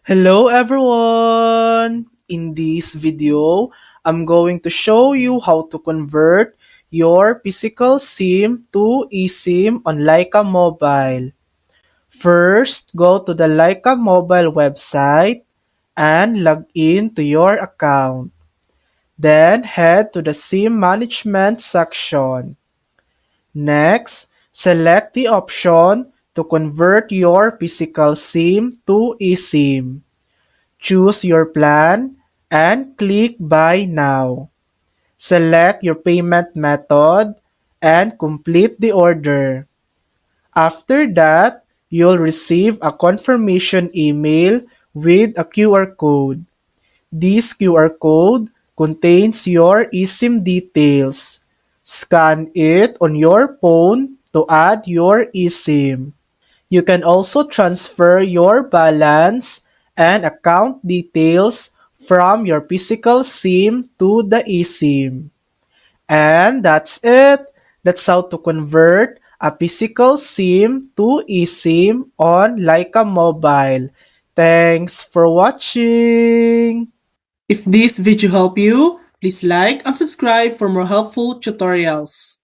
Hello everyone! In this video, I'm going to show you how to convert your physical SIM to eSIM on Leica Mobile. First, go to the Leica Mobile website and log in to your account. Then head to the SIM management section. Next, select the option to convert your physical SIM to eSIM. Choose your plan and click Buy Now. Select your payment method and complete the order. After that, you'll receive a confirmation email with a QR code. This QR code contains your eSIM details. Scan it on your phone to add your eSIM. You can also transfer your balance and account details from your physical SIM to the eSIM. And that's it. That's how to convert a physical SIM to eSIM on Leica Mobile. Thanks for watching. If this video helped you, please like and subscribe for more helpful tutorials.